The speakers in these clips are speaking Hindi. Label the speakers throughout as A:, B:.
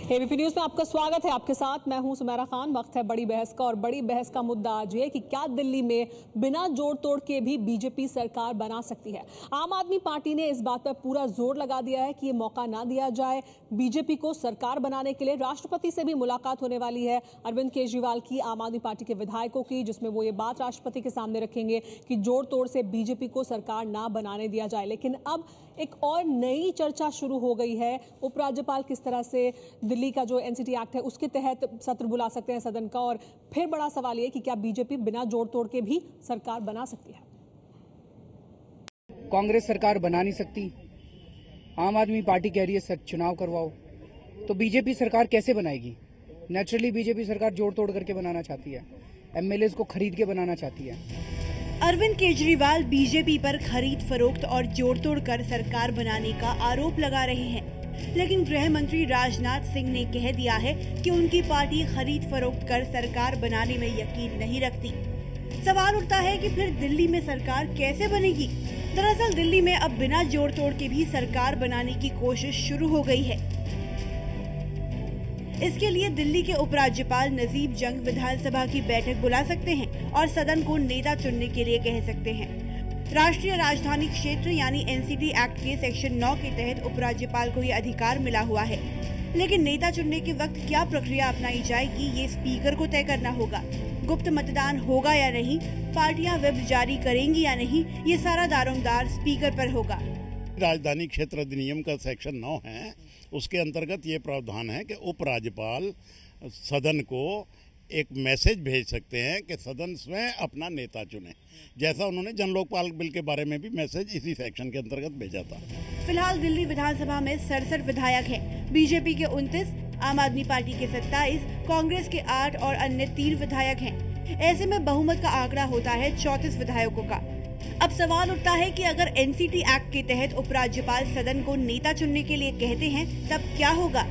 A: एबीपी न्यूज में आपका स्वागत है। आपके साथ मैं हूं सुमेरा खान। वक्त है बड़ी बहस का और बड़ी बहस का मुद्दा आज ये कि क्या दिल्ली में बिना जोड़ तोड़ के भी बीजेपी सरकार बना सकती है। आम आदमी पार्टी ने इस बात पर पूरा जोर लगा दिया है कि ये मौका ना दिया जाए बीजेपी को सरकार बनाने के लिए। राष्ट्रपति से भी मुलाकात होने वाली है अरविंद केजरीवाल की, आम आदमी पार्टी के विधायकों की, जिसमें वो ये बात राष्ट्रपति के सामने रखेंगे कि जोड़ तोड़ से बीजेपी को सरकार ना बनाने दिया जाए। लेकिन अब एक और नई चर्चा शुरू हो गई है। उपराज्यपाल किस तरह से दिल्ली का जो एनसीटी एक्ट है उसके तहत सत्र बुला सकते हैं सदन का, और फिर बड़ा सवाल ये कि क्या बीजेपी बिना जोड़ तोड़ के भी सरकार बना सकती है।
B: कांग्रेस सरकार बना नहीं सकती। आम आदमी पार्टी कह रही है सर चुनाव करवाओ, तो बीजेपी सरकार कैसे बनाएगी। नेचुरली बीजेपी सरकार जोड़ तोड़ करके बनाना चाहती है, एमएलए को खरीद के बनाना चाहती है।
C: अरविंद केजरीवाल बीजेपी पर खरीद फरोख्त और जोड़ तोड़ कर सरकार बनाने का आरोप लगा रहे हैं, लेकिन गृह मंत्री राजनाथ सिंह ने कह दिया है कि उनकी पार्टी खरीद फरोख्त कर सरकार बनाने में यकीन नहीं रखती। सवाल उठता है कि फिर दिल्ली में सरकार कैसे बनेगी। दरअसल दिल्ली में अब बिना जोड़ तोड़ के भी सरकार बनाने की कोशिश शुरू हो गई है। इसके लिए दिल्ली के उपराज्यपाल नजीब जंग विधानसभा की बैठक बुला सकते हैं और सदन को नेता चुनने के लिए कह सकते हैं। राष्ट्रीय राजधानी क्षेत्र यानी एनसीटी एक्ट के सेक्शन 9 के तहत उपराज्यपाल को ये अधिकार मिला हुआ है, लेकिन नेता चुनने के वक्त क्या प्रक्रिया अपनाई जाएगी ये स्पीकर को तय करना होगा। गुप्त मतदान होगा या नहीं, पार्टियां व्हिप जारी करेंगी या नहीं, ये सारा दारोमदार स्पीकर पर होगा।
D: राजधानी क्षेत्र अधिनियम का सेक्शन 9 है, उसके अंतर्गत ये प्रावधान है कि उपराज्यपाल सदन को एक मैसेज भेज सकते हैं कि सदन स्वयं अपना नेता चुने, जैसा उन्होंने जन लोकपाल बिल के बारे में भी मैसेज इसी सेक्शन के अंतर्गत भेजा था।
C: फिलहाल दिल्ली विधानसभा में 67 विधायक हैं। बीजेपी के 29, आम आदमी पार्टी के 27, कांग्रेस के 8 और अन्य 3 विधायक हैं। ऐसे में बहुमत का आंकड़ा होता है 34 विधायकों का। अब सवाल उठता है कि अगर एनसीटी एक्ट के तहत उपराज्यपाल सदन को नेता चुनने के लिए कहते हैं तब क्या होगा।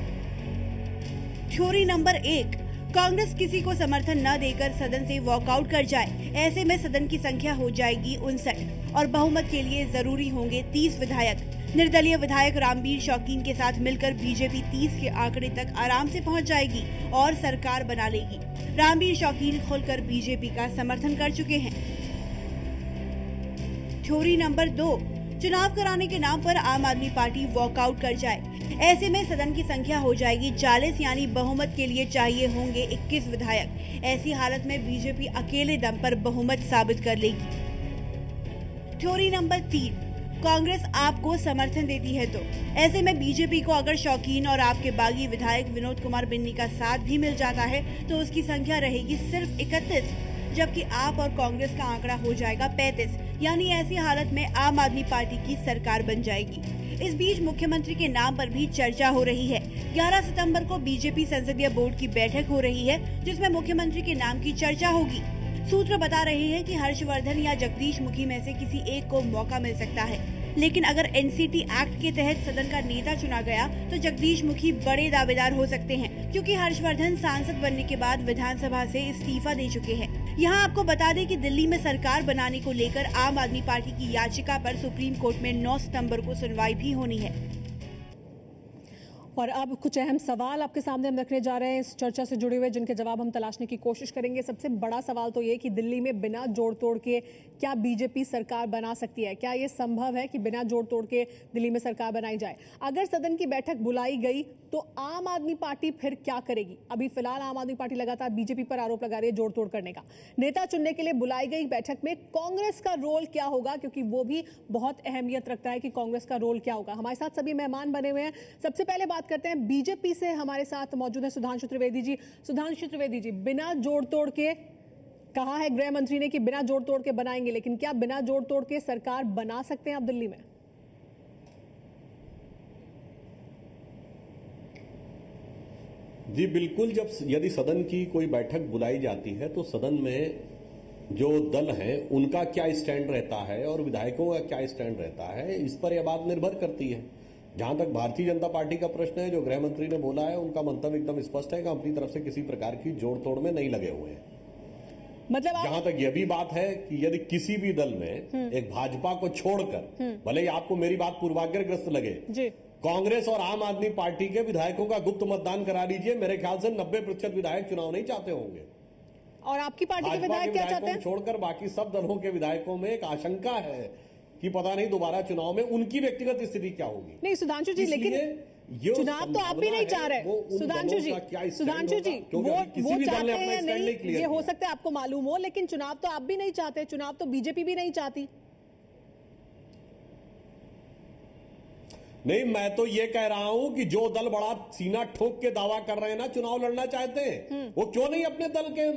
C: थ्योरी नंबर 1, कांग्रेस किसी को समर्थन न देकर सदन से वॉकआउट कर जाए। ऐसे में सदन की संख्या हो जाएगी 59 और बहुमत के लिए जरूरी होंगे 30 विधायक। निर्दलीय विधायक रामबीर शौकीन के साथ मिलकर बीजेपी 30 के आंकड़े तक आराम से पहुंच जाएगी और सरकार बना लेगी। रामबीर शौकीन खुलकर बीजेपी का समर्थन कर चुके हैं। थ्योरी नंबर 2, चुनाव कराने के नाम पर आम आदमी पार्टी वॉकआउट कर जाए। ऐसे में सदन की संख्या हो जाएगी 40 यानी बहुमत के लिए चाहिए होंगे 21 विधायक। ऐसी हालत में बीजेपी अकेले दम पर बहुमत साबित कर लेगी। थ्योरी नंबर 3, कांग्रेस आपको समर्थन देती है तो ऐसे में बीजेपी को अगर शौकीन और आपके बागी विधायक विनोद कुमार बिन्नी का साथ भी मिल जाता है तो उसकी संख्या रहेगी सिर्फ 31, जबकि आप और कांग्रेस का आंकड़ा हो जाएगा 35। यानी ऐसी हालत में आम आदमी पार्टी की सरकार बन जाएगी। इस बीच मुख्यमंत्री के नाम पर भी चर्चा हो रही है। 11 सितंबर को बीजेपी संसदीय बोर्ड की बैठक हो रही है, जिसमें मुख्यमंत्री के नाम की चर्चा होगी। सूत्र बता रहे हैं कि हर्षवर्धन या जगदीश मुखी में से किसी एक को मौका मिल सकता है, लेकिन अगर एनसीटी एक्ट के तहत सदन का नेता चुना गया तो जगदीश मुखी बड़े दावेदार हो सकते हैं, क्योंकि हर्षवर्धन सांसद बनने के बाद विधानसभा से इस्तीफा दे चुके हैं। यहाँ आपको बता दें कि दिल्ली में सरकार बनाने को लेकर आम आदमी पार्टी की याचिका पर सुप्रीम कोर्ट में 9 सितंबर को सुनवाई भी होनी है।
A: और अब कुछ अहम सवाल आपके सामने हम रखने जा रहे हैं इस चर्चा से जुड़े हुए, जिनके जवाब हम तलाशने की कोशिश करेंगे। सबसे बड़ा सवाल तो ये कि दिल्ली में बिना जोड़ तोड़ के क्या बीजेपी सरकार बना सकती है। क्या ये संभव है कि बिना जोड़ तोड़ के दिल्ली में सरकार बनाई जाए। अगर सदन की बैठक बुलाई गई तो आम आदमी पार्टी फिर क्या करेगी। अभी फिलहाल आम आदमी पार्टी लगातार बीजेपी पर आरोप लगा रही है जोड़ तोड़ करने का। नेता चुनने के लिए बुलाई गई बैठक में कांग्रेस का रोल क्या होगा, क्योंकि वो भी बहुत अहमियत रखता है कि कांग्रेस का रोल क्या होगा। हमारे साथ सभी मेहमान बने हुए हैं। सबसे पहले बात करते हैं बीजेपी से। हमारे साथ मौजूद है सुधांशु त्रिवेदी जी। सुधांशु त्रिवेदी जी, बिना जोड़ तोड़ के कहा है गृह मंत्री ने कि बिना जोड़ तोड़ के बनाएंगे, लेकिन क्या बिना जोड़ तोड़ के सरकार बना सकते हैं आप दिल्ली में।
E: जी बिल्कुल, यदि सदन की कोई बैठक बुलाई जाती है तो सदन में जो दल है उनका क्या स्टैंड रहता है और विधायकों का क्या स्टैंड रहता है, इस पर यह बात निर्भर करती है। जहां तक भारतीय जनता पार्टी का प्रश्न है, जो गृह मंत्री ने बोला है, उनका मंतव्य एकदम स्पष्ट है कि अपनी तरफ से किसी प्रकार की जोड़ तोड़ में नहीं लगे हुए हैं।
A: मतलब
E: जहां तक यह भी बात है कि यदि किसी भी दल में एक भाजपा को छोड़कर, भले ही आपको मेरी बात पूर्वाग्रहग्रस्त लगे, कांग्रेस और आम आदमी पार्टी के विधायकों का गुप्त मतदान करा लीजिए, मेरे ख्याल से 90% विधायक चुनाव नहीं चाहते होंगे।
A: और आपकी पार्टी के
E: भाजपा
A: विधायक क्या चाहते हैं?
E: छोड़कर बाकी सब दलों के विधायकों में एक आशंका है कि पता नहीं दोबारा चुनाव में उनकी व्यक्तिगत स्थिति क्या होगी।
A: नहीं सुधांशु जी, लेकिन चुनाव तो आप भी नहीं चाह रहे सुधांशु जी, सुधांशु जी वो चाहते हैं या नहीं ये हो सकता है आपको मालूम हो, लेकिन चुनाव तो आप भी नहीं चाहते, चुनाव तो बीजेपी भी नहीं चाहती।
E: नहीं, मैं तो ये कह रहा हूं कि जो दल बड़ा सीना ठोक के दावा कर रहे हैं ना चुनाव लड़ना चाहते हैं, वो क्यों नहीं अपने दल के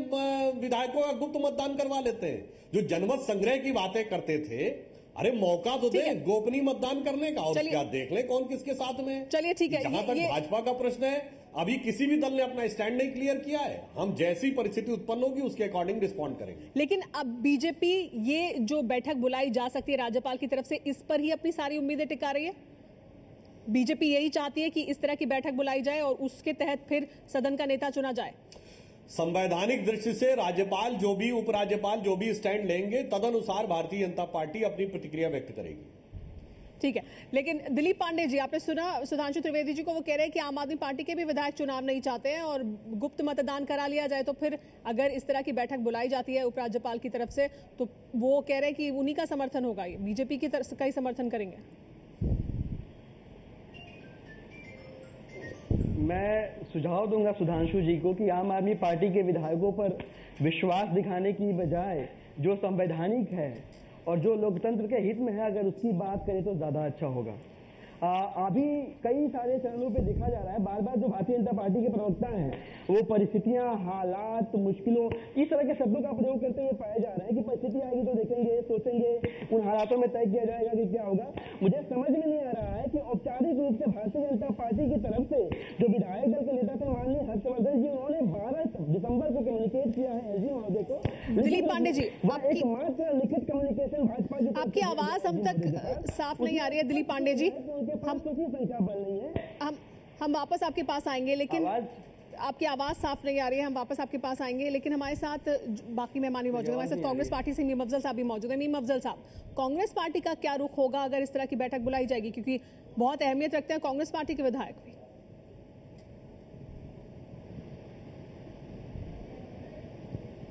E: विधायकों का गुप्त मतदान करवा लेते हैं? जो जनमत संग्रह की बातें करते थे, अरे मौका तो दे गोपनीय मतदान करने का, और क्या देख ले कौन किसके साथ में।
A: चलिए ठीक है,
E: जहां तक भाजपा का प्रश्न है, अभी किसी भी दल ने अपना स्टैंड नहीं क्लियर किया है। हम जैसी परिस्थिति उत्पन्न होगी उसके अकॉर्डिंग रिस्पॉन्ड करेंगे।
A: लेकिन अब बीजेपी ये जो बैठक बुलाई जा सकती है राज्यपाल की तरफ से, इस पर ही अपनी सारी उम्मीदें टिका रही है। बीजेपी यही चाहती है कि इस तरह की बैठक बुलाई जाए और उसके तहत फिर सदन का नेता चुना जाए।
E: संवैधानिक दृष्टि से राज्यपाल जो भी, उपराज्यपाल जो भी स्टैंड लेंगे, तदनुसार भारतीय जनता पार्टी अपनी प्रतिक्रिया व्यक्त करेगी।
A: ठीक है, लेकिन दिलीप पांडे जी, आपने सुना सुधांशु त्रिवेदी जी को, वो कह रहे हैं कि आम आदमी पार्टी के भी विधायक चुनाव नहीं चाहते हैं और गुप्त मतदान करा लिया जाए तो फिर अगर इस तरह की बैठक बुलाई जाती है उपराज्यपाल की तरफ से तो वो कह रहे हैं कि उन्हीं का समर्थन होगा, ये बीजेपी की तरफ का ही समर्थन करेंगे।
F: मैं सुझाव दूंगा सुधांशु जी को कि आम आदमी पार्टी के विधायकों पर विश्वास दिखाने की बजाय जो संवैधानिक है और जो लोकतंत्र के हित में है, अगर उसकी बात करें तो ज्यादा अच्छा होगा। अभी कई सारे चैनलों पे देखा जा रहा है, बार बार जो भारतीय जनता पार्टी के प्रवक्ता हैं वो परिस्थितियां, हालात, मुश्किलों, इस तरह के शब्दों का प्रयोग करते हुए पाया जा रहा है कि परिस्थिति आएगी तो देखेंगे, सोचेंगे, उन हालातों में तय किया जाएगा कि क्या होगा। मुझे समझ में नहीं आ रहा है कि औपचारिक रूप से भारतीय जनता पार्टी की तरफ से जो विधायक दल के नेता थे माननीय हर्षवर्धन जी, उन्होंने 12 दिसंबर को कम्युनिकेट किया है एलजी महोदय को।
A: दिलीप पांडे जी,
F: एकमात्र लिखित कम्युनिकेशन भाजपा की,
A: आपकी आवाज हम तक साफ नहीं आ रही है दिलीप पांडे जी। हम वापस आपके पास आएंगे, लेकिन आपकी आवाज साफ नहीं आ रही है, हम वापस आपके पास आएंगे। लेकिन हमारे साथ बाकी मेहमान भी मौजूद हैं, हमारे साथ कांग्रेस पार्टी से मीम अफजल साहब भी मौजूद हैं। मीम अफजल साहब, कांग्रेस पार्टी का क्या रुख होगा अगर इस तरह की बैठक बुलाई जाएगी, क्योंकि बहुत अहमियत रखते हैं कांग्रेस पार्टी के विधायक भी।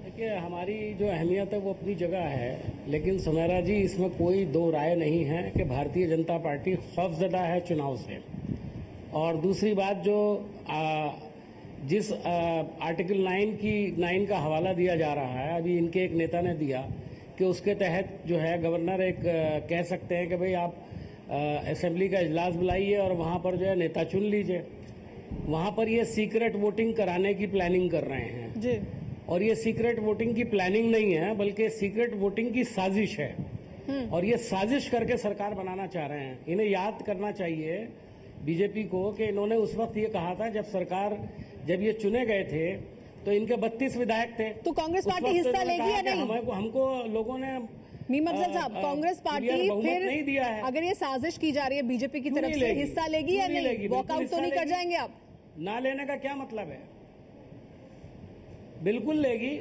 G: देखिए, हमारी जो अहमियत है वो अपनी जगह है, लेकिन सुमेरा जी इसमें कोई दो राय नहीं है कि भारतीय जनता पार्टी खौफजदा है चुनाव से। और दूसरी बात, जो जिस आर्टिकल 9 का हवाला दिया जा रहा है, अभी इनके एक नेता ने दिया कि उसके तहत जो है गवर्नर एक कह सकते हैं कि भाई आप असेंबली का इजलास बुलाइए और वहां पर जो है नेता चुन लीजिए। वहां पर ये सीक्रेट वोटिंग कराने की प्लानिंग कर रहे हैं
A: जी।
G: और ये सीक्रेट वोटिंग की प्लानिंग नहीं है, बल्कि सीक्रेट वोटिंग की साजिश है। और ये साजिश करके सरकार बनाना चाह रहे हैं। इन्हें याद करना चाहिए बीजेपी को कि इन्होंने उस वक्त ये कहा था जब ये चुने गए थे तो इनके 32 विधायक थे।
A: तो कांग्रेस पार्टी हिस्सा लेगी या नहीं?
G: हमको लोगों ने
A: मीम अफजल साहब, कांग्रेस पार्टी फिर
G: नहीं दिया है।
A: अगर ये साजिश की जा रही है बीजेपी की तरफ से, हिस्सा लेगी या नहीं? वॉकआउट तो नहीं कर जाएंगे आप?
G: ना लेने का क्या मतलब है? बिल्कुल लेगी,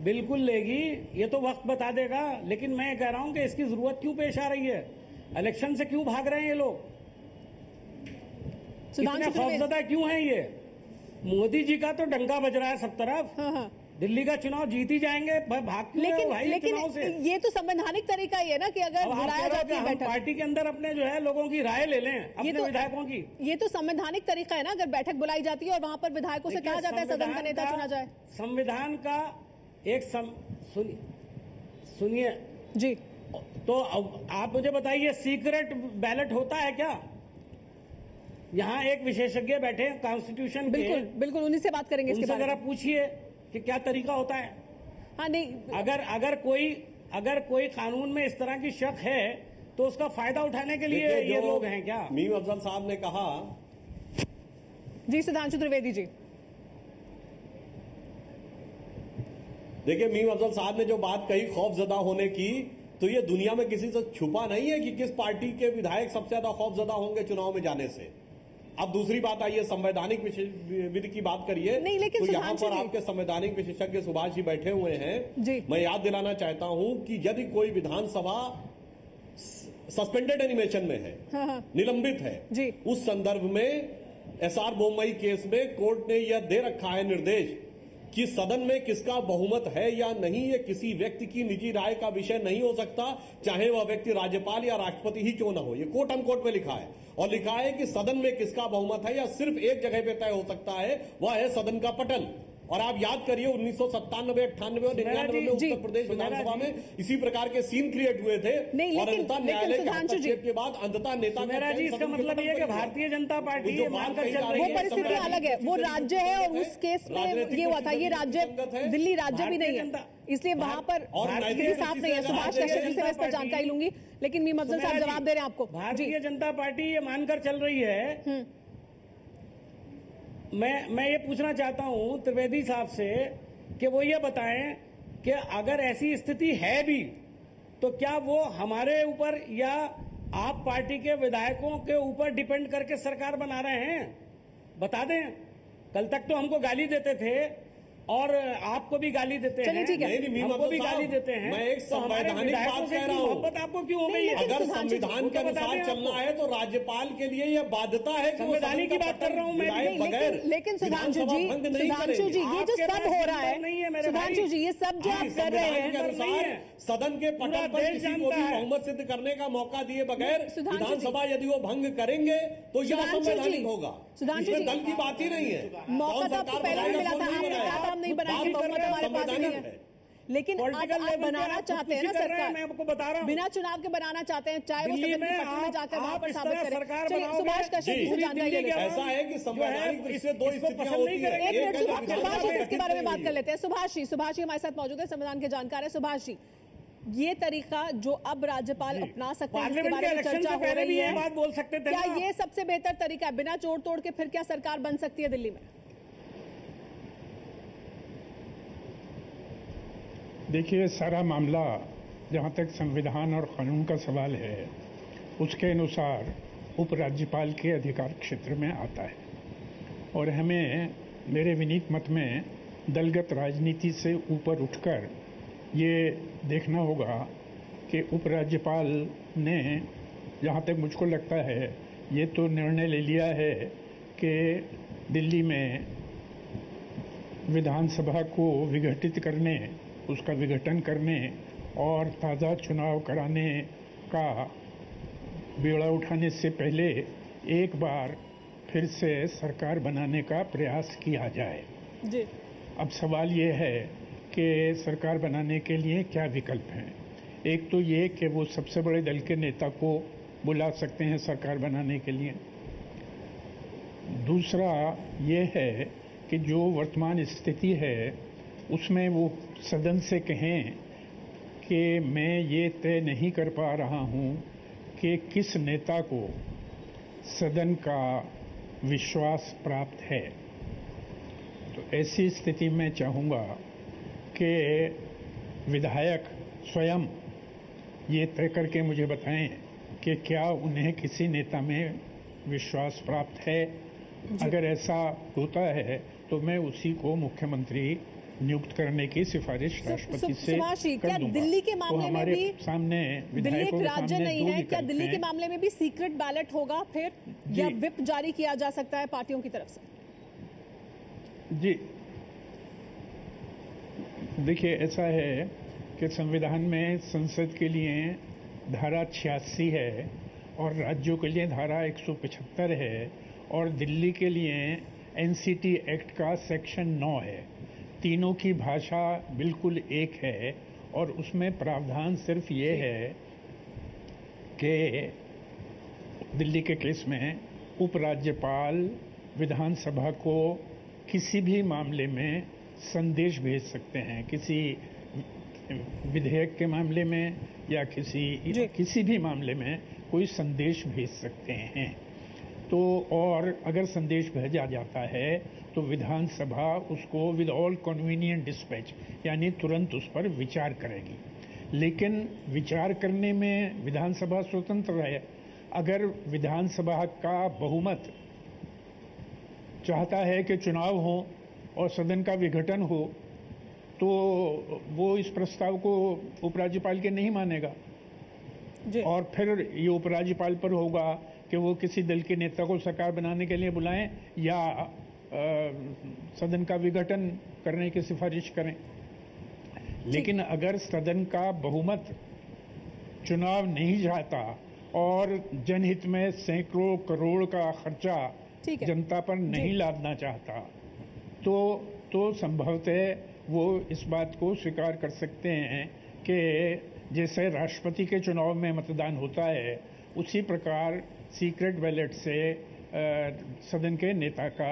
G: बिल्कुल लेगी, ये तो वक्त बता देगा। लेकिन मैं कह रहा हूं कि इसकी जरूरत क्यों पेश आ रही है? इलेक्शन से क्यों भाग रहे हैं ये लोग? इतने खौफजदा क्यों हैं ये? मोदी जी का तो डंका बज रहा है सब तरफ।
A: हाँ।
G: दिल्ली का चुनाव जीत ही जाएंगे, भाग क्यों रहे हो भाई चुनाव से?
A: ये तो संवैधानिक तरीका ही है ना कि अगर बुलाया जाता है बैठक,
G: पार्टी के अंदर अपने जो है लोगों की राय ले लें, अपने विधायकों की।
A: ये तो संवैधानिक तरीका है ना, अगर बैठक बुलाई जाती है और वहां पर विधायकों से कहा जाता है सदन का नेता चुना जाए।
G: संविधान का एक सुनिए
A: जी,
G: तो आप मुझे बताइए, सीक्रेट बैलेट होता है क्या? यहाँ एक विशेषज्ञ बैठे हैं कॉन्स्टिट्यूशन के,
A: बिल्कुल उन्हीं से बात करेंगे इसके बारे में।
G: जरा पूछिए कि क्या तरीका होता है।
A: हाँ, नहीं,
G: अगर कोई कानून में इस तरह की शक है तो उसका फायदा उठाने के लिए ये लोग हैं क्या?
E: मीम अफजल साहब ने कहा।
A: जी सुधांशु त्रिवेदी जी,
E: देखिए, मीम अफजल साहब ने जो बात कही खौफजदा होने की, तो ये दुनिया में किसी से छुपा नहीं है कि किस पार्टी के विधायक सबसे ज्यादा खौफजदा होंगे चुनाव में जाने से। अब दूसरी बात आइए, संवैधानिक विधि की बात करिए, तो यहाँ पर आपके संवैधानिक विशेषज्ञ सुभाष जी बैठे हुए हैं। मैं याद दिलाना चाहता हूं कि यदि कोई विधानसभा सस्पेंडेड एनिमेशन में है, निलंबित है
A: जी।
E: उस संदर्भ में एसआर बोम्मई केस में कोर्ट ने यह दे रखा है निर्देश कि सदन में किसका बहुमत है या नहीं, ये किसी व्यक्ति की निजी राय का विषय नहीं हो सकता, चाहे वह व्यक्ति राज्यपाल या राष्ट्रपति ही क्यों ना हो। ये कोट अनकोट में लिखा है, और लिखा है कि सदन में किसका बहुमत है या सिर्फ एक जगह पे तय हो सकता है, वह है सदन का पटल। और आप याद करिए 1997, 98 और 99 में उत्तर प्रदेश विधानसभा में इसी प्रकार के सीन क्रिएट हुए थे, और अंततः न्यायालय के हस्तक्षेप के बाद अंततः नेता
G: जी, इसका मतलब ये है कि भारतीय जनता पार्टी ये मानकर चल रही है,
A: वो परिस्थिति अलग है, वो राज्य है और उस केस में ये हुआ था, ये राज्य दिल्ली राज्य भी नहीं है, इसलिए वहां पर स्थिति साफ नहीं है। सुभाष कश्यप जी से मैं इस पर जानकारी लूंगी, लेकिन मीम अफजल साहब जवाब दे रहे हैं आपको।
G: भारतीय जनता पार्टी ये मानकर चल रही है, मैं ये पूछना चाहता हूं त्रिवेदी साहब से कि वो ये बताएं कि अगर ऐसी स्थिति है भी तो क्या वो हमारे ऊपर या आप पार्टी के विधायकों के ऊपर डिपेंड करके सरकार बना रहे हैं? बता दें। कल तक तो हमको गाली देते थे और आपको भी गाली देते हैं, हमको भी गाली देते हैं।
E: मैं एक संवैधानिक बात कह रहा हूँ,
G: मोहब्बत आपको क्यों हो गई?
E: अगर संविधान के अनुसार चलना है तो राज्यपाल के लिए यह बाध्यता है कि
G: संवैधानिक की बात कर रहा हूँ मैं,
E: बगैर
A: लेकिन सुधांशु जी, ये जो सब हो रहा है, सुधांशु जी, ये सब जो आप कर रहे हैं,
E: सदन के पटल पर किसी को भी बहुमत सिद्ध करने का मौका दिए बगैर विधानसभा यदि वो भंग करेंगे तो यह संवैधानिक होगा। इसमें दल की बात ही नहीं है।
A: मौका तो आपको पहले भी मिला था, आपने कहा था हम नहीं बनाएंगे, बहुमत हमारे पास नहीं है। लेकिन आप बनाना चाहते हैं ना सरकार,
G: मैं आपको बता रहा हूं,
A: बिना चुनाव के बनाना चाहते हैं, चाहे वो सदन की पटल में जाकर वहां पर साबित करें। चलिए सुभाष कश्यप जी से जानकारी ले लेते हैं।
E: ऐसा है कि संवैधानिक दृष्टि से दो स्थितियां होती हैं।
A: एक मिनट सुभाष जी इसके बारे में बात कर लेते हैं। सुभाष जी हमारे साथ मौजूद है, संविधान के जानकार है। सुभाष जी, ये तरीका जो अब राज्यपाल अपना सकते हैं, इसके बारे में चर्चा हो रही है,
G: बात बोल सकते थे,
A: क्या ये सबसे बेहतर तरीका है? बिना जोड़ तोड़ के फिर क्या सरकार बन सकती है दिल्ली में?
H: देखिए, सारा मामला जहाँ तक संविधान और कानून का सवाल है, उसके अनुसार उपराज्यपाल के अधिकार क्षेत्र में आता है, और हमें मेरे विनीत मत में दलगत राजनीति से ऊपर उठकर ये देखना होगा कि उपराज्यपाल ने, जहाँ तक मुझको लगता है, ये तो निर्णय ले लिया है कि दिल्ली में विधानसभा को विघटित करने, उसका विघटन करने और ताज़ा चुनाव कराने का बेड़ा उठाने से पहले एक बार फिर से सरकार बनाने का प्रयास किया जाए।
A: जी।
H: अब सवाल ये है कि सरकार बनाने के लिए क्या विकल्प हैं। एक तो ये कि वो सबसे बड़े दल के नेता को बुला सकते हैं सरकार बनाने के लिए। दूसरा ये है कि जो वर्तमान स्थिति है उसमें वो सदन से कहें कि मैं ये तय नहीं कर पा रहा हूँ कि किस नेता को सदन का विश्वास प्राप्त है। तो ऐसी स्थिति में चाहूँगा कि विधायक स्वयं ये तय करके मुझे बताएं कि क्या उन्हें किसी नेता में विश्वास प्राप्त है। अगर ऐसा होता है तो मैं उसी को मुख्यमंत्री नियुक्त करने की सिफारिश राष्ट्रपति से कर दूंगा।
A: दिल्ली के मामले में भी
H: सामने
A: दिल्ली एक राज्य नहीं है, क्या दिल्ली के मामले में भी सीक्रेट बैलेट होगा फिर, या व्हिप जारी किया जा सकता है पार्टियों की तरफ से?
H: जी, देखिए, ऐसा है कि संविधान में संसद के लिए धारा 86 है और राज्यों के लिए धारा 175 है, और दिल्ली के लिए एनसीटी एक्ट का सेक्शन 9 है। तीनों की भाषा बिल्कुल एक है, और उसमें प्रावधान सिर्फ ये है कि दिल्ली के केस में उपराज्यपाल विधानसभा को किसी भी मामले में संदेश भेज सकते हैं, किसी विधेयक के मामले में या किसी भी मामले में कोई संदेश भेज सकते हैं। तो और अगर संदेश भेजा जाता है तो विधानसभा उसको विद ऑल कन्वीनियंट डिस्पैच, यानी तुरंत उस पर विचार करेगी। लेकिन विचार करने में विधानसभा स्वतंत्र है। अगर विधानसभा का बहुमत चाहता है कि चुनाव हो और सदन का विघटन हो, तो वो इस प्रस्ताव को उपराज्यपाल के नहीं मानेगा। और फिर ये उपराज्यपाल पर होगा कि वो किसी दल के नेता को सरकार बनाने के लिए बुलाएं या सदन का विघटन करने की सिफारिश करें। लेकिन अगर सदन का बहुमत चुनाव नहीं चाहता और जनहित में सैकड़ों करोड़ का खर्चा जनता पर नहीं लादना चाहता तो संभवतः वो इस बात को स्वीकार कर सकते हैं कि जैसे राष्ट्रपति के चुनाव में मतदान होता है उसी प्रकार सीक्रेट बैलेट से सदन के नेता का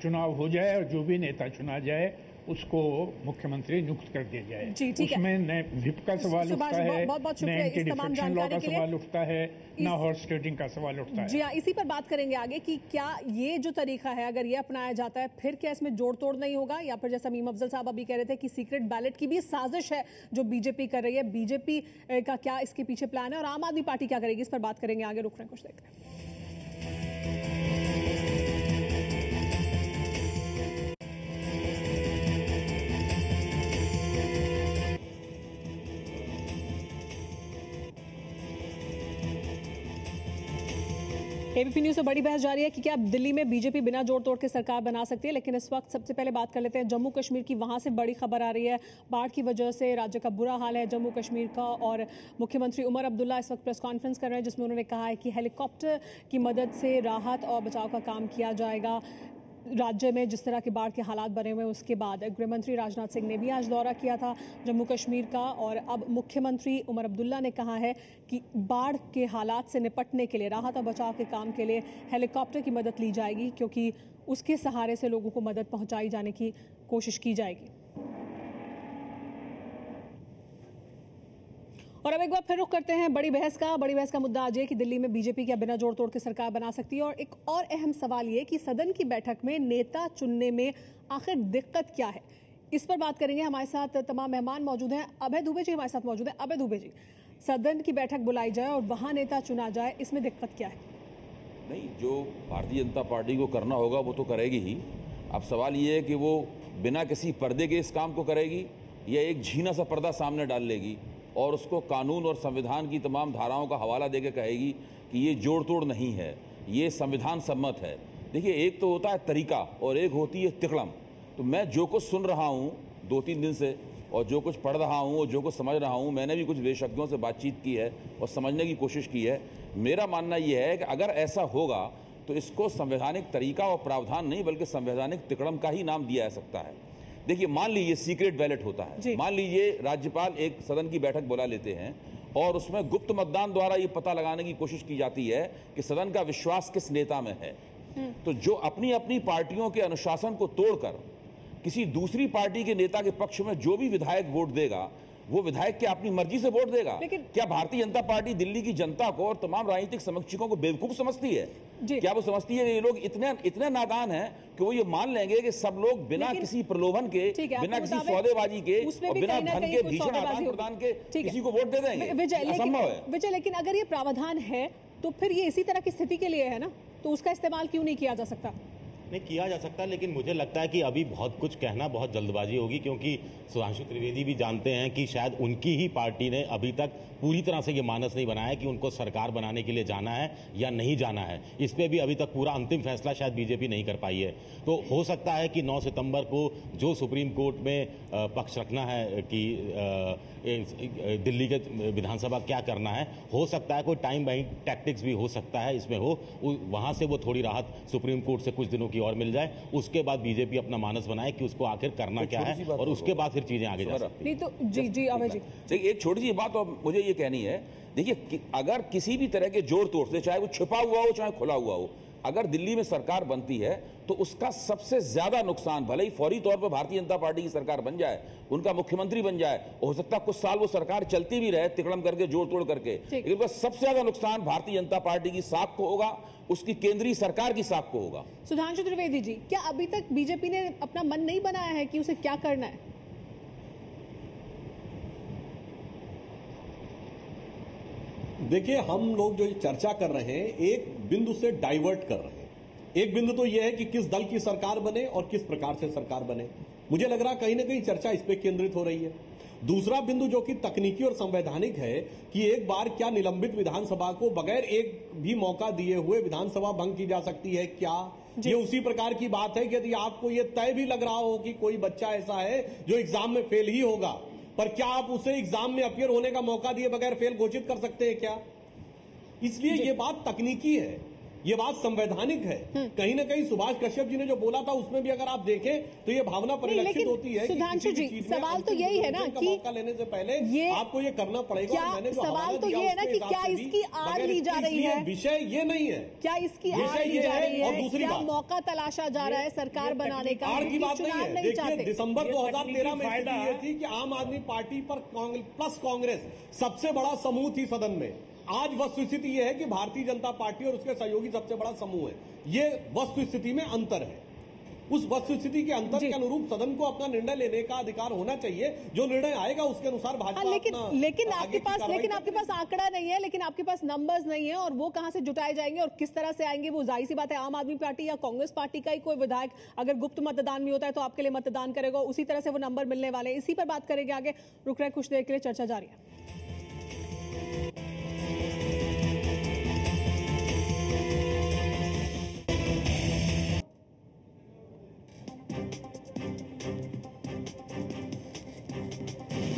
H: चुनाव हो जाए और जो भी नेता चुना जाए उसको मुख्यमंत्री नियुक्त कर दिया जाए। उसमें न व्हिप का सवाल उठता है, न एंटी डिफेक्शन लॉ का सवाल उठता है, न हॉर्स ट्रेडिंग का सवाल उठता है।
A: जी हाँ, इसी पर बात करेंगे आगे कि क्या ये जो तरीका है अगर ये अपनाया जाता है फिर क्या इसमें जोड़ तोड़ नहीं होगा, या फिर जैसा मीम अफजल साहब अभी कह रहे थे कि सीक्रेट बैलेट की भी साजिश है जो बीजेपी कर रही है। बीजेपी का क्या इसके पीछे प्लान है और आम आदमी पार्टी क्या करेगी, इस पर बात करेंगे आगे। रुक रहे हैं कुछ देर। एबीपी न्यूज से बड़ी बहस जारी है कि क्या दिल्ली में बीजेपी बिना जोड़ तोड़ के सरकार बना सकती है। लेकिन इस वक्त सबसे पहले बात कर लेते हैं जम्मू कश्मीर की। वहां से बड़ी खबर आ रही है, बाढ़ की वजह से राज्य का बुरा हाल है जम्मू कश्मीर का। और मुख्यमंत्री उमर अब्दुल्ला इस वक्त प्रेस कॉन्फ्रेंस कर रहे हैं जिसमें उन्होंने कहा है कि हेलीकॉप्टर की मदद से राहत और बचाव का काम किया जाएगा राज्य में जिस तरह के बाढ़ के हालात बने हुए हैं। उसके बाद गृहमंत्री राजनाथ सिंह ने भी आज दौरा किया था जम्मू कश्मीर का और अब मुख्यमंत्री उमर अब्दुल्ला ने कहा है कि बाढ़ के हालात से निपटने के लिए राहत और बचाव के काम के लिए हेलीकॉप्टर की मदद ली जाएगी क्योंकि उसके सहारे से लोगों को मदद पहुंचाई जाने की कोशिश की जाएगी। और अब एक बार फिर रुख करते हैं बड़ी बहस का मुद्दा आज ये कि दिल्ली में बीजेपी क्या बिना जोड़ तोड़ के सरकार बना सकती है। और एक और अहम सवाल ये कि सदन की बैठक में नेता चुनने में आखिर दिक्कत क्या है, इस पर बात करेंगे। हमारे साथ तमाम मेहमान मौजूद हैं। अभय दुबे जी हमारे साथ मौजूद हैं। अभय दुबे जी, सदन की बैठक बुलाई जाए और वहां नेता चुना जाए, इसमें दिक्कत क्या है?
I: नहीं, जो भारतीय जनता पार्टी को करना होगा वो तो करेगी ही। अब सवाल ये है कि वो बिना किसी पर्दे के इस काम को करेगी या एक झीना सा पर्दा सामने डाल लेगी और उसको कानून और संविधान की तमाम धाराओं का हवाला देकर कहेगी कि ये जोड़ तोड़ नहीं है, ये संविधान सम्मत है। देखिए, एक तो होता है तरीका और एक होती है तिकड़म। तो मैं जो कुछ सुन रहा हूँ 2-3 दिन से और जो कुछ पढ़ रहा हूँ और जो कुछ समझ रहा हूँ, मैंने भी कुछ विशेषज्ञों से बातचीत की है और समझने की कोशिश की है। मेरा मानना ये है कि अगर ऐसा होगा तो इसको संवैधानिक तरीका और प्रावधान नहीं बल्कि संवैधानिक तिकड़म का ही नाम दिया जा सकता है। देखिए, मान लीजिए सीक्रेट बैलेट होता है, मान लीजिए राज्यपाल एक सदन की बैठक बुला लेते हैं और उसमें गुप्त मतदान द्वारा ये पता लगाने की कोशिश की जाती है कि सदन का विश्वास किस नेता में है। तो जो अपनी अपनी पार्टियों के अनुशासन को तोड़कर किसी दूसरी पार्टी के नेता के पक्ष में जो भी विधायक वोट देगा वो विधायक क्या अपनी मर्जी से वोट देगा? क्या भारतीय जनता पार्टी दिल्ली की जनता को और तमाम राजनीतिक समीक्षकों को बेवकूफ समझती है? क्या वो समझती है कि ये लोग इतने नादान हैं कि वो ये मान लेंगे कि सब लोग बिना किसी प्रलोभन के, बिना किसी सौदेबाजी के और बिना धन के भीषण आदान प्रदान के किसी को वोट दे देंगे? असंभव है
A: विजय। लेकिन अगर ये प्रावधान है तो फिर ये इसी तरह की स्थिति के लिए है ना, तो उसका इस्तेमाल क्यों नहीं किया जा सकता?
J: नहीं किया जा सकता, लेकिन मुझे लगता है कि अभी बहुत कुछ कहना बहुत जल्दबाजी होगी क्योंकि सुधांशु त्रिवेदी भी जानते हैं कि शायद उनकी ही पार्टी ने अभी तक पूरी तरह से ये मानस नहीं बनाया कि उनको सरकार बनाने के लिए जाना है या नहीं जाना है। इस पे भी अभी तक पूरा अंतिम फैसला शायद बीजेपी नहीं कर पाई है। तो हो सकता है कि 9 सितंबर को जो सुप्रीम कोर्ट में पक्ष रखना है कि दिल्ली के विधानसभा क्या करना है, हो सकता है कोई टाइम बाइंग टैक्टिक्स भी हो सकता है इसमें हो, वहां से वो थोड़ी राहत सुप्रीम कोर्ट से कुछ दिनों की और मिल जाए, उसके बाद बीजेपी अपना मानस बनाए कि उसको आखिर करना क्या है और उसके बाद फिर चीजें आगे जा सकती हैं।
A: तो जी अभय जी,
I: एक छोटी सी बात और मुझे ये कहनी है। देखिए, अगर किसी भी तरह के जोड़ तोड़ से, चाहे वो छिपा हुआ हो चाहे खुला हुआ हो, अगर दिल्ली में सरकार बनती है तो उसका सबसे ज्यादा नुकसान, भले ही फौरी तौर पर भारतीय जनता पार्टी की सरकार बन जाए, उनका मुख्यमंत्री बन जाए, हो सकता है कुछ साल वो सरकार चलती भी रहे तिकड़म करके, जोड़ तोड़ करके, लेकिन उसका सबसे ज्यादा नुकसान भारतीय जनता पार्टी की साख को होगा, उसकी केंद्रीय सरकार की साख को होगा।
A: सुधांशु त्रिवेदी जी, क्या अभी तक बीजेपी ने अपना मन नहीं बनाया है कि उसे क्या करना है?
E: देखिए, हम लोग जो चर्चा कर रहे हैं एक बिंदु से डाइवर्ट कर रहे हैं। एक बिंदु तो यह है कि किस दल की सरकार बने और किस प्रकार से सरकार बने। मुझे लग रहा कहीं ना कहीं चर्चा इस पे केंद्रित हो रही है दूसरा बिंदु जो कि तकनीकी और संवैधानिक है कि एक बार क्या निलंबित विधानसभा को बगैर एक भी मौका दिए हुए विधानसभा भंग की जा सकती है क्या? ये उसी प्रकार की बात है कि यदि आपको ये तय भी लग रहा हो कि कोई बच्चा ऐसा है जो एग्जाम में फेल ही होगा, पर क्या आप उसे एग्जाम में अपीयर होने का मौका दिए बगैर फेल घोषित कर सकते हैं क्या? इसलिए ये बात तकनीकी है, ये बात संवैधानिक है। कहीं ना कहीं सुभाष कश्यप जी ने जो बोला था उसमें भी अगर आप देखें तो ये भावना परिलक्षित होती है।
A: सुधांशु जी, सवाल तो यही है ना कि
E: मौका लेने से पहले आपको ये करना पड़ेगा।
A: क्या सवाल तो ये है ना कि क्या इसकी आड़ ली जा रही है?
E: विषय ये नहीं है,
A: क्या इसकी आड़ ली जा रही है?
E: और दूसरी बात,
A: मौका तलाशा जा रहा है सरकार बनाने का?
E: आड़ की बात नहीं है। देखिए, दिसंबर 2013 में स्थिति ये थी कि आम आदमी पार्टी पर प्लस कांग्रेस सबसे बड़ा समूह थी सदन में। आज वस्तुस्थिति यह है कि भारतीय जनता पार्टी और उसके सहयोगी सबसे बड़ा समूह है। ये वस्तुस्थिति में अंतर है। उस वस्तुस्थिति के अंतर के अनुरूप सदन को अपना निर्णय लेने का अधिकार होना चाहिए। जो निर्णय आएगा उसके अनुसार भाजपा
A: लेकिन आपके पास आंकड़ा नहीं है, लेकिन आपके पास नंबर्स नहीं है, और वो कहां से जुटाए जाएंगे और किस तरह से आएंगे? वो जाहिर सी बात है, आम आदमी पार्टी या कांग्रेस पार्टी का ही कोई विधायक अगर गुप्त मतदान में होता है तो आपके लिए मतदान करेगा, उसी तरह से वो नंबर मिलने वाले हैं। इसी पर बात करेंगे आगे। रुक रहे कुछ देर के लिए, चर्चा जारी है।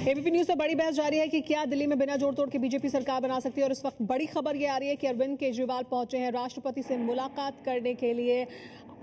A: एबीपी न्यूज से बड़ी बहस जारी है कि क्या दिल्ली में बिना जोड़ तोड़ के बीजेपी सरकार बना सकती है। और इस वक्त बड़ी खबर ये आ रही है कि अरविंद केजरीवाल पहुंचे हैं राष्ट्रपति से मुलाकात करने के लिए।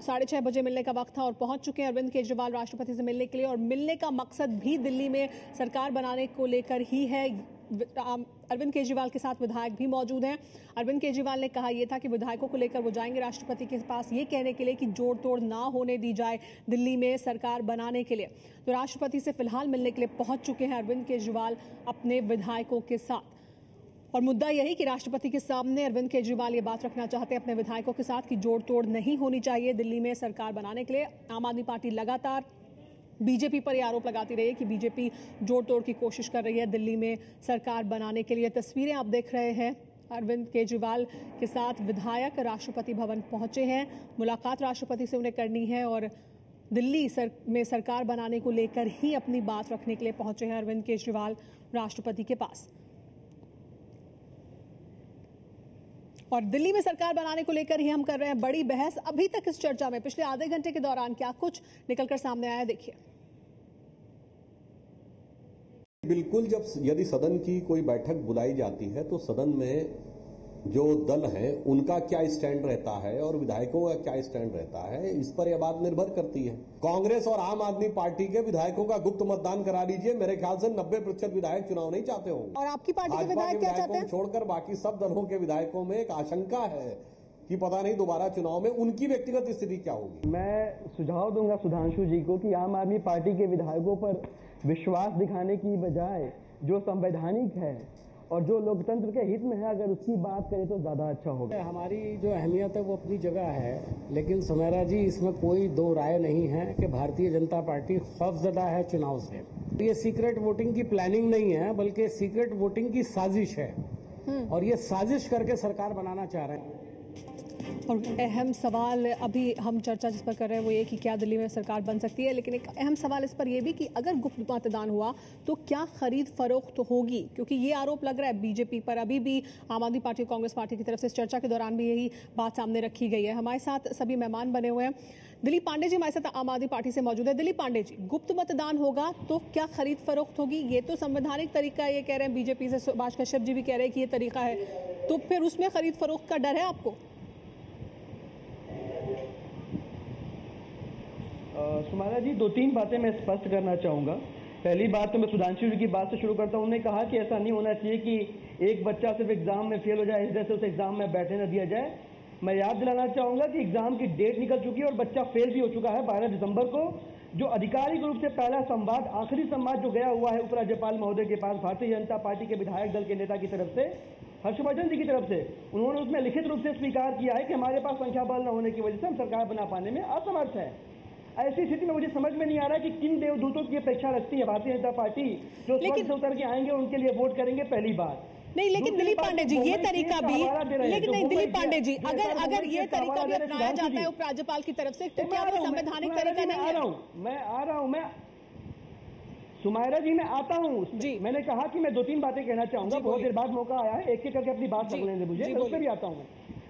A: 6:30 बजे मिलने का वक्त था और पहुंच चुके हैं अरविंद केजरीवाल राष्ट्रपति से मिलने के लिए। और मिलने का मकसद भी दिल्ली में सरकार बनाने को लेकर ही है। अरविंद केजरीवाल के साथ विधायक भी मौजूद हैं। अरविंद केजरीवाल ने कहा यह था कि विधायकों को लेकर वो जाएंगे राष्ट्रपति के पास ये कहने के लिए कि जोड़ तोड़ ना होने दी जाए दिल्ली में सरकार बनाने के लिए। तो राष्ट्रपति से फिलहाल मिलने के लिए पहुंच चुके हैं अरविंद केजरीवाल अपने विधायकों के साथ। और मुद्दा यही कि राष्ट्रपति के सामने अरविंद केजरीवाल ये बात रखना चाहते हैं अपने विधायकों के साथ कि जोड़ तोड़ नहीं होनी चाहिए दिल्ली में सरकार बनाने के लिए। आम आदमी पार्टी लगातार बीजेपी पर यह आरोप लगाती रही है कि बीजेपी जोड़ तोड़ की कोशिश कर रही है दिल्ली में सरकार बनाने के लिए। तस्वीरें आप देख रहे हैं, अरविंद केजरीवाल के साथ विधायक राष्ट्रपति भवन पहुंचे हैं। मुलाकात राष्ट्रपति से उन्हें करनी है और दिल्ली में सरकार बनाने को लेकर ही अपनी बात रखने के लिए पहुंचे हैं अरविंद केजरीवाल राष्ट्रपति के पास। और दिल्ली में सरकार बनाने को लेकर ही हम कर रहे हैं बड़ी बहस। अभी तक इस चर्चा में पिछले आधे घंटे के दौरान क्या कुछ निकलकर सामने आया, देखिए।
E: बिल्कुल, यदि सदन की कोई बैठक बुलाई जाती है तो सदन में जो दल हैं उनका क्या स्टैंड रहता है और विधायकों का क्या स्टैंड रहता है, इस पर यह बात निर्भर करती है। कांग्रेस और आम आदमी पार्टी के विधायकों का गुप्त मतदान करा लीजिए, मेरे ख्याल से 90% विधायक चुनाव नहीं चाहते होंगे।
A: और आपकी पार्टी के विधायक क्या चाहते हैं?
E: छोड़कर बाकी सब दलों के विधायकों में एक आशंका है कि पता नहीं दोबारा चुनाव में उनकी व्यक्तिगत स्थिति क्या होगी।
F: मैं सुझाव दूंगा सुधांशु जी को कि आम आदमी पार्टी के विधायकों पर विश्वास दिखाने की बजाय जो संवैधानिक है और जो लोकतंत्र के हित में है अगर उसकी बात करें तो ज्यादा अच्छा होगा।
G: हमारी जो अहमियत है वो अपनी जगह है, लेकिन सुमेरा जी इसमें कोई दो राय नहीं है कि भारतीय जनता पार्टी खौफजदा है चुनाव से। ये सीक्रेट वोटिंग की प्लानिंग नहीं है बल्कि सीक्रेट वोटिंग की साजिश है और ये साजिश करके सरकार बनाना चाह रहे हैं।
A: और अहम सवाल अभी हम चर्चा जिस पर कर रहे हैं वो ये कि क्या दिल्ली में सरकार बन सकती है, लेकिन एक अहम सवाल इस पर यह भी कि अगर गुप्त मतदान हुआ तो क्या खरीद फरोख्त होगी, क्योंकि ये आरोप लग रहा है बीजेपी पर। अभी भी आम आदमी पार्टी और कांग्रेस पार्टी की तरफ से इस चर्चा के दौरान भी यही बात सामने रखी गई है। हमारे साथ सभी मेहमान बने हुए हैं। दिलीप पांडे जी हमारे साथ आम आदमी पार्टी से मौजूद है। दिलीप पांडे जी, गुप्त मतदान होगा तो क्या खरीद फरोख्त होगी? ये तो संवैधानिक तरीका ये कह रहे हैं बीजेपी से, सुभाष कश्यप जी भी कह रहे हैं कि ये तरीका है, तो फिर उसमें खरीद फरोख्त का डर है आपको?
F: सुमारा जी, 2-3 बातें मैं स्पष्ट करना चाहूँगा। पहली बात तो मैं सुधांशु जी की बात से शुरू करता हूँ। उन्होंने कहा कि ऐसा नहीं होना चाहिए कि एक बच्चा सिर्फ एग्जाम में फेल हो जाए इस वजह से उसे एग्जाम में बैठने न दिया जाए। मैं याद दिलाना चाहूँगा कि एग्जाम की डेट निकल चुकी है और बच्चा फेल भी हो चुका है 12 दिसंबर को। जो आधिकारिक रूप से पहला संवाद, आखिरी संवाद जो गया हुआ है उपराज्यपाल महोदय के पास भारतीय जनता पार्टी के विधायक दल के नेता की तरफ से, हर्षवर्धन जी की तरफ से, उन्होंने उसमें लिखित रूप से स्वीकार किया है कि हमारे पास संख्या बल न होने की वजह से हम सरकार बना पाने में असमर्थ है। ऐसी स्थिति में मुझे समझ में नहीं आ रहा है कि किन देवदूतों की अपेक्षा रखती है भारतीय जनता पार्टी जो स्वर्ग से उतर के आएंगे उनके लिए वोट करेंगे। पहली बात
A: नहीं, लेकिन दिलीप पांडे जी ये तरीका भी, लेकिन नहीं दिलीप पांडे जी, अगर ये तरीका भी अपनाया जाता है उपराज्यपाल की तरफ से तो क्या वो संवैधानिक तरीका नहीं है?
F: मैं आ रहा हूं सुमायरा जी मैं आता हूँ जी। मैंने कहा कि मैं 2-3 बातें कहना चाहूंगा, बहुत देर बाद मौका आया है, एक एक करके अपनी बात करने दें मुझे, मैं उसमें भी आता हूँ।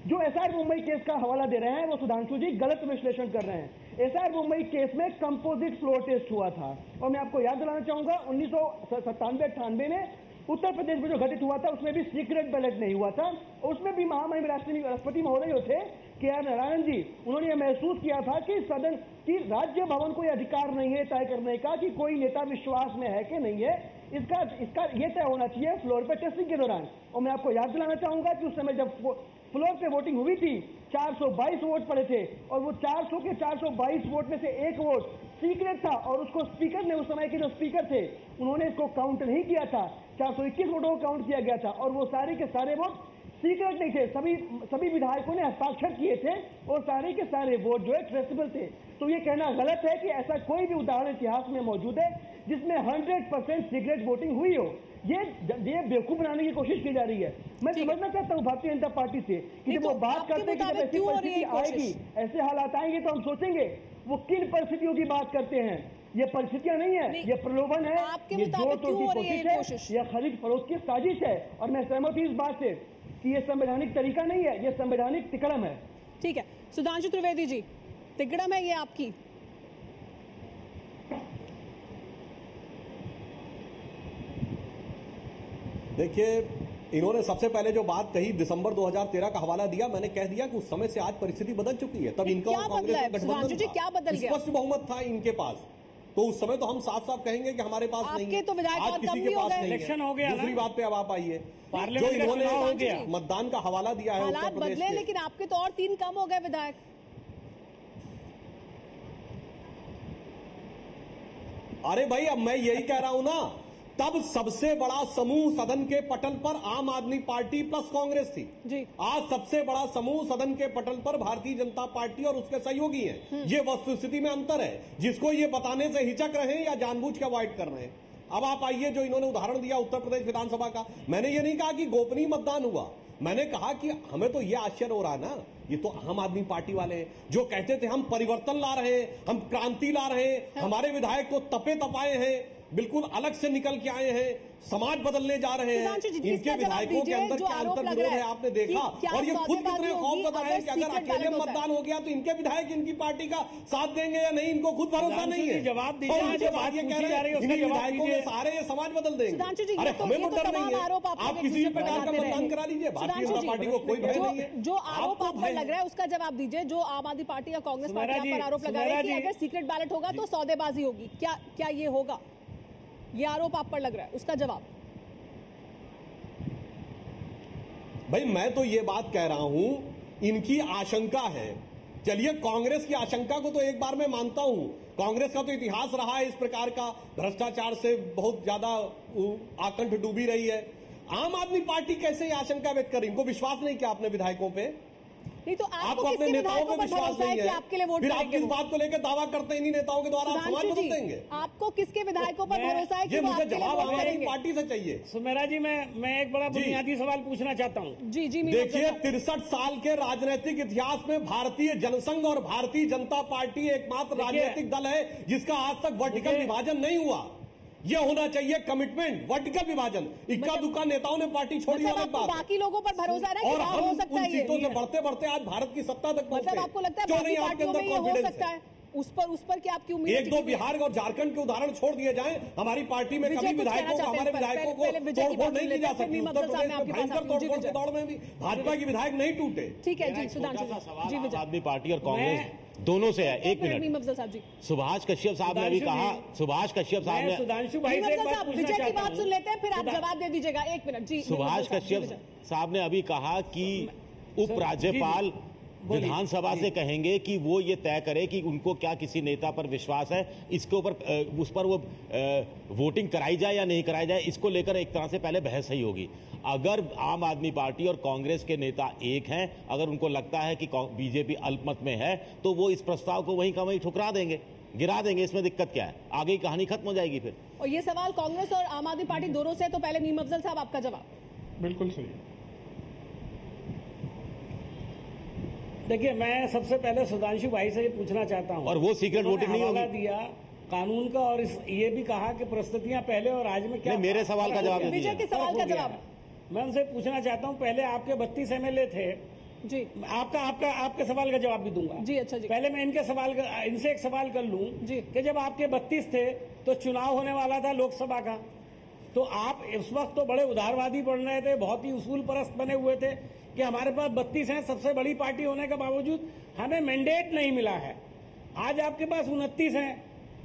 F: जो एसआर मुंबई केस का हवाला दे रहे हैं वो सुधांशु जी गलत विश्लेषण कर रहे हैं। एसआर मुंबई केस में कंपोजिट फ्लोर टेस्ट हुआ था और मैं आपको याद दिलाना चाहूंगा 1997-98 में उत्तर प्रदेश में जो घटित हुआ था उसमें भी सीक्रेट बैलेट नहीं हुआ था। उसमें भी महामहिम राष्ट्रपति महोदय जो थे के.आर. नारायण जी, उन्होंने यह महसूस किया था कि सदन की राज्य भवन को यह अधिकार नहीं है तय करने का कि कोई नेता विश्वास में है कि नहीं है, इसका ये तय होना चाहिए फ्लोर पे टेस्टिंग के दौरान। और मैं आपको याद दिलाना चाहूंगा कि उस समय जब फ्लोर पे वोटिंग हुई थी 422 वोट पड़े थे और वो 400 के 422 वोट में से एक वोट सीक्रेट था और उसको स्पीकर ने, उस समय के जो स्पीकर थे, उन्होंने इसको काउंट नहीं किया था। 421 वोटों को काउंट किया गया था और वो सारे के सारे वोट सीक्रेट नहीं थे, सभी विधायकों ने हस्ताक्षर किए थे और सारे के सारे वोट जो है ट्रेसेबल थे। तो ये कहना गलत है कि ऐसा कोई भी उदाहरण इतिहास में मौजूद है जिसमें 100% सीक्रेट वोटिंग हुई हो। ये बेवकूफ बनाने की कोशिश की जा रही है। मैं समझना चाहता हूँ भारतीय जनता पार्टी से कि जब वो बात करते हैं कि जब ऐसी परिस्थिति आएगी, ऐसे हालात आएंगे तो हम सोचेंगे वो किन परिस्थितियों की बात करते हैं। ये परिस्थितियां नहीं है, ये प्रलोभन है, ये जोर तोड़ की कोशिश है, यह खरीद फरोख्त की साजिश है। और मैं सहमत हूं इस बात से कि ये संवैधानिक तरीका नहीं है, ये संवैधानिक तिकड़म है।
A: ठीक है सुधांशु त्रिवेदी जी, तिकड़म है ये आपकी?
E: देखिए, इन्होंने सबसे पहले जो बात कही दिसंबर 2013 का हवाला दिया, मैंने कह दिया कि उस समय से आज परिस्थिति बदल चुकी है। तब इनका और कांग्रेस का गठबंधन
A: क्या बदल गया?
E: स्पष्ट बहुमत था इनके पास, तो उस समय तो हम साफ साफ कहेंगे कि हमारे पास नहीं है,
A: तो
E: आज किसी के पास नहीं है।
G: इलेक्शन हो गया।
E: दूसरी बात पे अब आप आइए,
G: जो इन्होंने
E: मतदान का हवाला दिया है
A: हालात बदले, लेकिन आपके तो और 3 कम हो गए विधायक।
E: अरे भाई, अब मैं यही कह रहा हूं ना, तब सबसे बड़ा समूह सदन के पटल पर आम आदमी पार्टी प्लस कांग्रेस थी जी। आज सबसे बड़ा समूह सदन के पटल पर भारतीय जनता पार्टी और उसके सहयोगी हैं। ये वस्तुस्थिति में अंतर है, जिसको ये बताने से हिचक रहे हैं या जानबूझ के अवॉइड कर रहे हैं। अब आप आइए, जो इन्होंने उदाहरण दिया उत्तर प्रदेश विधानसभा का, मैंने ये नहीं कहा कि गोपनीय मतदान हुआ, मैंने कहा कि हमें तो ये आश्चर्य हो रहा है ना, ये तो आम आदमी पार्टी वाले हैं जो कहते थे हम परिवर्तन ला रहे हैं, हम क्रांति ला रहे हैं, हमारे विधायक को तपे तपाए हैं, बिल्कुल अलग से निकल के आए हैं, समाज बदलने जा रहे हैं। इनके विधायकों के अंदर क्या अंतर विरोध है आपने देखा, और ये खुद कितने खौफजदा है कि अगर अकेले मतदान हो गया तो इनके विधायक इनकी पार्टी का साथ देंगे या नहीं, इनको खुद भरोसा नहीं है।
G: जवाब
E: दीजिए, ये कह रहे हैं इन विधायकों के सारे ये समाज बदल देंगे। अरे हमें तो डर नहीं है, आप किसी भी प्रकार का मतदान करा लीजिए, भारतीय जनता पार्टी को कोई भय नहीं है।
A: जो आरोप आप पर लग रहा है उसका जवाब दीजिए। जो आम आदमी पार्टी या कांग्रेस पार्टी पर आरोप लगा रही है कि अगर सीक्रेट बैलेट होगा तो सौदेबाजी होगी, क्या ये होगा? ये आरोप आप पर लग रहा है, उसका जवाब।
E: भाई मैं तो ये बात कह रहा हूं, इनकी आशंका है। चलिए, कांग्रेस की आशंका को तो एक बार मैं मानता हूं, कांग्रेस का तो इतिहास रहा है इस प्रकार का, भ्रष्टाचार से बहुत ज्यादा आकंठ डूबी रही है। आम आदमी पार्टी कैसे ये आशंका व्यक्त कर रही? इनको विश्वास नहीं क्या अपने विधायकों पे?
A: नहीं तो
E: आपको अपने नेताओं पर विश्वास नहीं है,
A: आपके लिए वोट
E: फिर आप किस बात को लेकर दावा करते हैं इन्हीं नेताओं के द्वारा समाज बदल देंगे?
A: आपको किसके विधायकों पर भरोसा है?
E: ये मुझे जवाब आम आदमी पार्टी से चाहिए।
G: सुमेरा जी, मैं एक बड़ा बुनियादी सवाल पूछना चाहता हूँ।
A: जी,
E: देखिए, 63 साल के राजनीतिक इतिहास में भारतीय जनसंघ और भारतीय जनता पार्टी एकमात्र राजनीतिक दल है जिसका आज तक वर्टिकल विभाजन नहीं हुआ। ये होना चाहिए कमिटमेंट, वर्टिकल विभाजन। इक्का दुक्का नेताओं ने पार्टी छोड़ी, अलग बात।
A: बाकी लोगों पर भरोसा है
E: और हम उन सीटों से बढ़ते बढ़ते आज भारत की सत्ता तक पहुंचे।
A: मतलब आपको लगता है
E: क्यों नहीं आपके अंदर कॉन्फिडेंस है?
A: उस पर क्या आपकी उम्मीद?
E: 1-2 बिहार और झारखंड के उदाहरण छोड़ दिए जाएं, हमारी पार्टी में कभी विधायकों को, हमारे विधायकों को तोड़फोड़ नहीं की जा सकती। उत्तर प्रदेश में भयंकर तोड़फोड़ के दौड़ में भी भाजपा के विधायक नहीं टूटे।
A: ठीक है जी, सुधांशु जी,
J: आम आदमी पार्टी और कांग्रेस दोनों से है। एक मिनट, सुभाष कश्यप साहब ने अभी कहा, सुभाष कश्यप साहब ने,
G: सुधांशु भाई से एक बात पूछना चाहता हूं।
A: की बात सुन लेते हैं, फिर आप जवाब दे दीजिएगा। 1 मिनट जी।
J: सुभाष कश्यप साहब ने अभी कहा कि उपराज्यपाल विधानसभा से कहेंगे कि वो ये तय करे कि उनको क्या किसी नेता पर विश्वास है, इसके ऊपर उस पर वो वोटिंग कराई जाए या नहीं कराई जाए, इसको लेकर एक तरह से पहले बहस ही होगी। अगर आम आदमी पार्टी और कांग्रेस के नेता एक हैं, अगर उनको लगता है कि बीजेपी अल्पमत में है, तो वो इस प्रस्ताव को वहीं का वहीं ठुकरा देंगे, गिरा देंगे। इसमें दिक्कत क्या है? आगे की कहानी खत्म हो जाएगी फिर।
A: और ये सवाल कांग्रेस और आम आदमी पार्टी दोनों से है, तो पहले मीम अफजल साहब आपका जवाब।
H: बिल्कुल सही।
G: देखिए, मैं सबसे पहले सुधांशु भाई से ये पूछना चाहता हूँ,
J: और वो सीक्रेट वोटिंग नहीं होगी।
G: दिया कानून का और ये भी कहा कि परिस्थितियां पहले और आज में क्या।
J: मेरे सवाल का जवाब
A: विजय के सवाल का जवाब
G: मैं उनसे पूछना चाहता हूं, पहले आपके 32 MLA थे
A: जी,
G: आपके सवाल का जवाब भी दूंगा
A: जी। अच्छा जी,
G: पहले मैं इनसे एक सवाल कर लूं
A: जी
G: कि जब आपके 32 थे तो चुनाव होने वाला था लोकसभा का, तो आप इस वक्त तो बड़े उदारवादी बन रहे थे, बहुत ही उसूल परस्त बने हुए थे कि हमारे पास 32 हैं, सबसे बड़ी पार्टी होने के बावजूद हमें मैंडेट नहीं मिला है। आज आपके पास 29 हैं,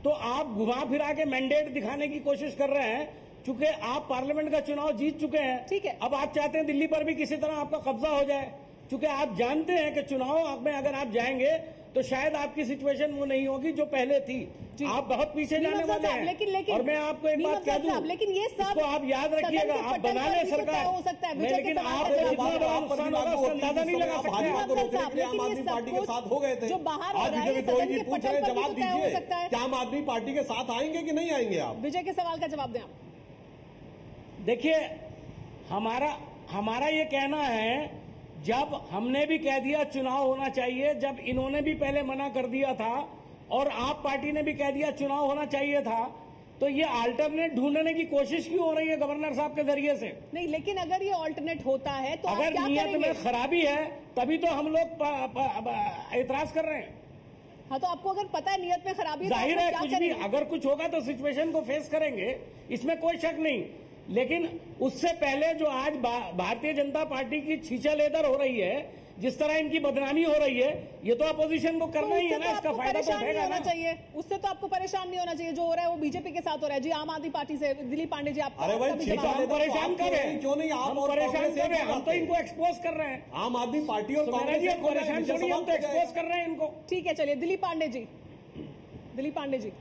G: तो आप घुमा फिरा के मैंडेट दिखाने की कोशिश कर रहे हैं। चूंकि आप पार्लियामेंट का चुनाव जीत चुके हैं,
A: ठीक है,
G: अब आप चाहते हैं दिल्ली पर भी किसी तरह आपका कब्जा हो जाए। चूंकि आप जानते हैं कि चुनाव में अगर आप जाएंगे तो शायद आपकी सिचुएशन वो नहीं होगी जो पहले थी, आप बहुत पीछे जाने वाले हैं।
A: लेकिन
G: और मैं आपको एक बात कह दूं,
A: लेकिन ये सब
G: इसको आप याद रखिएगा, आप बना ले सरकार
A: हो सकता है,
G: लेकिन आप जितना बड़ा नुकसान होगा उसका अंदाजा नहीं लगा सकते।
J: आम आदमी पार्टी के साथ हो गए थे,
A: जो बाहर
J: आज विजय विद्रोही जी पूछ रहे हैं, जवाब दीजिए, क्या आम आदमी पार्टी के साथ आएंगे कि नहीं आएंगे आप?
A: विजय के सवाल का जवाब दें आप।
G: देखिए, हमारा ये कहना है, जब हमने भी कह दिया चुनाव होना चाहिए, जब इन्होंने भी पहले मना कर दिया था और आप पार्टी ने भी कह दिया चुनाव होना चाहिए था, तो ये अल्टरनेट ढूंढने की कोशिश क्यों हो रही है गवर्नर साहब के जरिए से?
A: नहीं, लेकिन अगर ये अल्टरनेट होता है तो
G: अगर नियत में खराबी है तभी तो हम लोग एतराज कर रहे हैं।
A: हाँ, तो आपको अगर पता है नियत में खराबी,
G: जाहिर है कुछ भी अगर कुछ होगा तो सिचुएशन को फेस करेंगे, इसमें कोई शक नहीं। लेकिन उससे पहले जो आज भारतीय जनता पार्टी की छीछालेदर हो रही है, जिस तरह इनकी बदनामी हो रही है, ये तो अपोजिशन को करना ही है ना, इसका फायदा तो उठेगा ना।
A: चाहिए उससे तो आपको परेशान नहीं होना चाहिए। जो हो रहा है वो बीजेपी के साथ हो रहा है जी, आम आदमी पार्टी से। दिलीप पांडे जी, आप
J: अरे भाई
G: परेशान कर रहे हैं,
J: क्यों नहीं? आप
G: परेशान कर रहे हैं, हम तो इनको एक्सपोज कर रहे हैं।
J: आम आदमी पार्टी और
G: परेशान थोड़ी, हम तो एक्सपोज कर रहे हैं इनको।
A: ठीक है, चलिए दिलीप पांडे जी।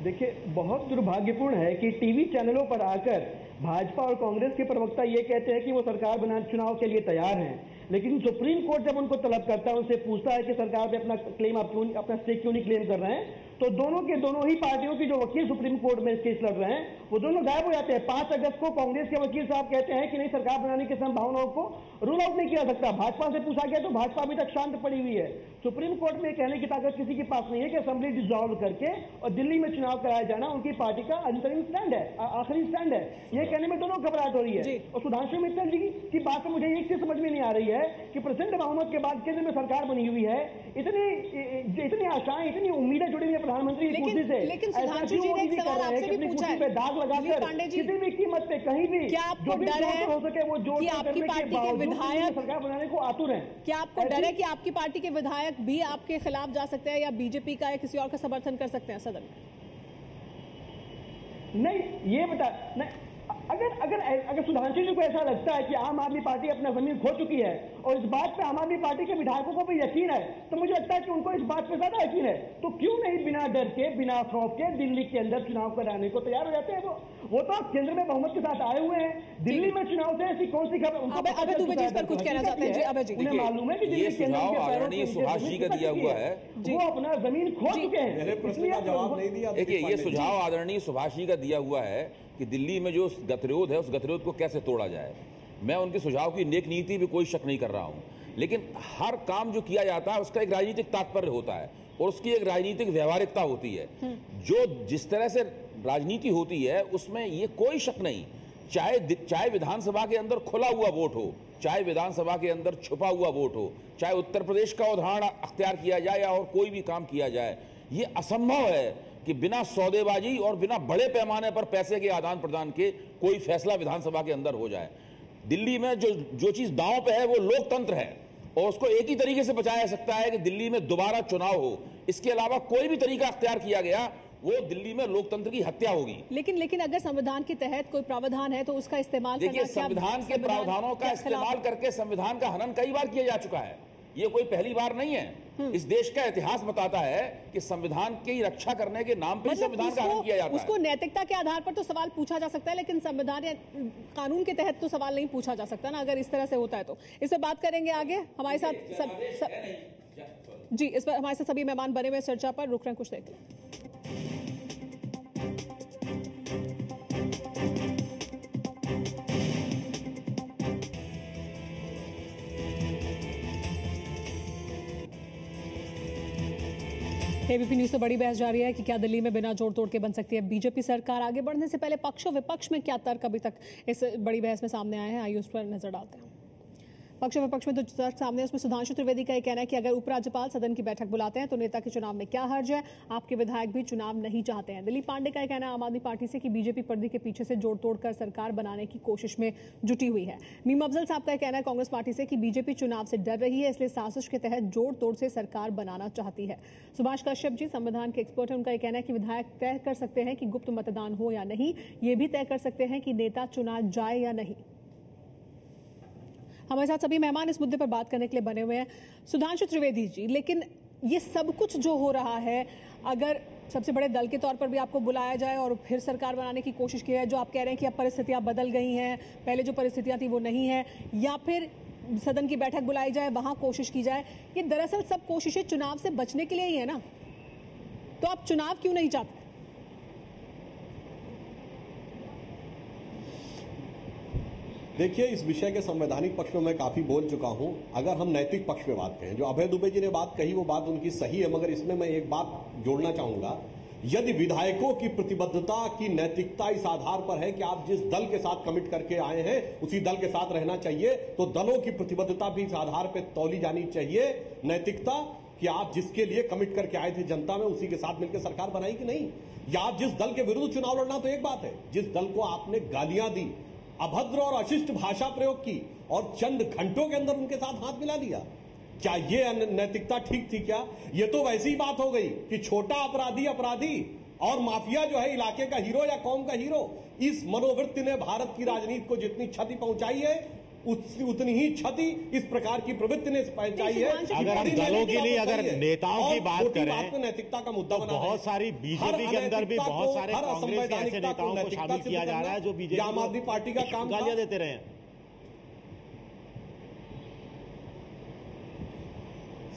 F: देखिए, बहुत दुर्भाग्यपूर्ण है कि टीवी चैनलों पर आकर भाजपा और कांग्रेस के प्रवक्ता ये कहते हैं कि वो सरकार बनाने चुनाव के लिए तैयार हैं, लेकिन सुप्रीम कोर्ट जब उनको तलब करता है, उनसे पूछता है कि सरकार पे अपना क्लेम अपना स्टेक क्यों नहीं क्लेम कर रहे हैं, तो दोनों ही पार्टियों की जो वकील सुप्रीम कोर्ट में केस लड़ रहे हैं वो दोनों गायब हो जाते हैं। 5 अगस्त को कांग्रेस के वकील साहब कहते हैं कि नहीं, सरकार बनाने की संभावनाओं को रूल आउट नहीं किया सकता। भाजपा से पूछा गया तो भाजपा अभी तक शांत पड़ी हुई है। सुप्रीम कोर्ट में कहने की ताकत किसी के पास नहीं है कि असेंबली डिसॉल्व करके और दिल्ली में चुनाव कराया जाना उनकी पार्टी का अंतरिम स्टैंड है, आखिरी स्टैंड है। ये कहने में दोनों घबराहट हो रही है। और सुधांशु मित्तल जी की बात से मुझे एक चीज समझ में नहीं आ रही है कि प्रेसिडेंट बहुमत के बाद केंद्र में सरकार बनी हुई है, इतनी आशाएं, इतनी उम्मीदें जुड़ी हुई है प्रधानमंत्री की कुर्सी से।
A: लेकिन सुधांशु जी ने एक सवाल आपसे भी पूछा है,
F: दाग लगाकर किसी भी कीमत पे कहीं भी
A: क्या आपको डर है
F: हो सके वो जोड़
A: कि आपकी पार्टी के विधायक
F: सरकार बनाने को आतुर हैं?
A: क्या आपको डर है कि आपकी पार्टी के विधायक भी आपके खिलाफ जा सकते हैं या बीजेपी का या किसी और का समर्थन कर सकते हैं सदन में?
F: नहीं, ये बता नहीं, अगर सुधांशु जी को ऐसा लगता है कि आम आदमी पार्टी अपना जमीन खो चुकी है और इस बात पे आम आदमी पार्टी के विधायकों को भी यकीन है, तो मुझे लगता है कि उनको इस बात पे ज्यादा यकीन है, तो क्यों नहीं बिना डर के, बिना खौफ के दिल्ली के अंदर चुनाव कराने को तैयार हो जाते हैं। वो तो केंद्र में बहुमत के साथ आए हुए हैं, दिल्ली में चुनाव से ऐसी कौन सी खबर?
A: अबे दुबे जी इस पर कुछ कहना चाहते हैं जी? अबे जी,
F: उन्हें मालूम है कि
I: ये सुझाव आदरणीय सुभाष जी का दिया हुआ है,
F: वो अपना जमीन खो चुके हैं।
J: मेरे प्रश्न का जवाब नहीं दिया।
I: देखिए, ये सुझाव आदरणीय सुभाष जी का दिया हुआ है कि दिल्ली में जो गतिरोध है उस गतिरोध को कैसे तोड़ा जाए। मैं उनके सुझाव की नेक नीति पे कोई शक नहीं कर रहा हूं, लेकिन हर काम जो किया जाता है उसका एक राजनीतिक तात्पर्य होता है और उसकी एक राजनीतिक व्यवहारिकता होती है। जो जिस तरह से राजनीति होती है उसमें ये कोई शक नहीं, चाहे विधानसभा के अंदर खुला हुआ वोट हो, चाहे विधानसभा के अंदर छुपा हुआ वोट हो, चाहे उत्तर प्रदेश का उदाहरण अख्तियार किया जाए या और कोई भी काम किया जाए, ये असंभव है कि बिना सौदेबाजी और बिना बड़े पैमाने पर पैसे के आदान प्रदान के कोई फैसला विधानसभा के अंदर हो जाए। दिल्ली में जो चीज दांव पे है वो लोकतंत्र है और उसको एक ही तरीके से बचाया जा सकता है कि दिल्ली में दोबारा चुनाव हो। इसके अलावा कोई भी तरीका अख्तियार किया गया वो दिल्ली में लोकतंत्र की हत्या होगी।
A: लेकिन अगर संविधान के तहत कोई प्रावधान है तो उसका इस्तेमाल करना,
I: देखिए, संविधान के प्रावधानों का इस्तेमाल करके संविधान का हनन कई बार किया जा चुका है, ये कोई पहली बार नहीं है। इस देश का इतिहास बताता है कि संविधान की रक्षा करने के नाम पर संविधान का हनन किया जाता है।
A: उसको नैतिकता के आधार पर तो सवाल पूछा जा सकता है, लेकिन संविधान या कानून के तहत तो सवाल नहीं पूछा जा सकता ना, अगर इस तरह से होता है तो। इस पर बात करेंगे आगे। हमारे साथ जी, इस पर हमारे साथ सभी मेहमान बने हुए चर्चा पर। रुक रहे हैं कुछ देर। एबीपी न्यूज से बड़ी बहस जारी है कि क्या दिल्ली में बिना जोड़ तोड़ के बन सकती है बीजेपी सरकार। आगे बढ़ने से पहले पक्ष और विपक्ष में क्या तर्क अभी तक इस बड़ी बहस में सामने आए हैं, आइए उस पर नजर डालते हैं। पक्ष और विपक्ष में जो तर्क सामने है उसमें सुधांशु त्रिवेदी का यह कहना है कि अगर उपराज्यपाल सदन की बैठक बुलाते हैं तो नेता के चुनाव में क्या हर्ज है, आपके विधायक भी चुनाव नहीं चाहते हैं। दिलीप पांडे का यह कहना है आम आदमी पार्टी से कि बीजेपी पर्दे के पीछे से जोड़ तोड़ कर सरकार बनाने की कोशिश में जुटी हुई है। मीम अफजल साहब का यह कहना है कांग्रेस पार्टी से कि बीजेपी चुनाव से डर रही है, इसलिए साजिश के तहत जोड़ तोड़ से सरकार बनाना चाहती है। सुभाष कश्यप जी संविधान के एक्सपर्ट हैं, उनका यह कहना है कि विधायक तय कर सकते हैं कि गुप्त मतदान हो या नहीं, ये भी तय कर सकते हैं कि नेता चुना जाए या नहीं। हमारे साथ सभी मेहमान इस मुद्दे पर बात करने के लिए बने हुए हैं। सुधांशु त्रिवेदी जी, लेकिन ये सब कुछ जो हो रहा है, अगर सबसे बड़े दल के तौर पर भी आपको बुलाया जाए और फिर सरकार बनाने की कोशिश की है, जो आप कह रहे हैं कि अब परिस्थितियां बदल गई हैं, पहले जो परिस्थितियां थी वो नहीं है, या फिर सदन की बैठक बुलाई जाए वहां कोशिश की जाए, ये दरअसल सब कोशिशें चुनाव से बचने के लिए ही है ना। तो आप चुनाव क्यों नहीं चाहते?
E: देखिए, इस विषय के संवैधानिक पक्ष में मैं काफी बोल चुका हूं। अगर हम नैतिक पक्ष में बात करें, जो अभय दुबे जी ने बात कही वो बात उनकी सही है, मगर इसमें मैं एक बात जोड़ना चाहूंगा। यदि विधायकों की प्रतिबद्धता की नैतिकता इस आधार पर है कि आप जिस दल के साथ कमिट करके आए हैं उसी दल के साथ रहना चाहिए, तो दलों की प्रतिबद्धता भी इस आधार पर तौली जानी चाहिए, नैतिकता कि आप जिसके लिए कमिट करके आए थे जनता में, उसी के साथ मिलकर सरकार बनाई कि नहीं। या आप जिस दल के विरुद्ध चुनाव लड़ना तो एक बात है, जिस दल को आपने गालियां दी, अभद्र और अशिष्ट भाषा प्रयोग की और चंद घंटों के अंदर उनके साथ हाथ मिला दिया, क्या ये नैतिकता ठीक थी? क्या ये तो वैसी ही बात हो गई कि छोटा अपराधी अपराधी और माफिया जो है इलाके का हीरो या कौम का हीरो। इस मनोवृत्ति ने भारत की राजनीति को जितनी क्षति पहुंचाई है उतनी ही क्षति इस प्रकार की प्रवृत्ति ने पहुंचाई है।
J: अगर हम दलों के लिए, अगर नेताओं की बात करें,
E: नैतिकता का मुद्दा
J: तो बहुत सारी बीजेपी के अंदर भी बहुत सारे कांग्रेस के ऐसे नेताओं को शामिल किया जा रहा है जो बीजेपी
E: आम आदमी पार्टी का काम
J: गालियां देते रहे हैं।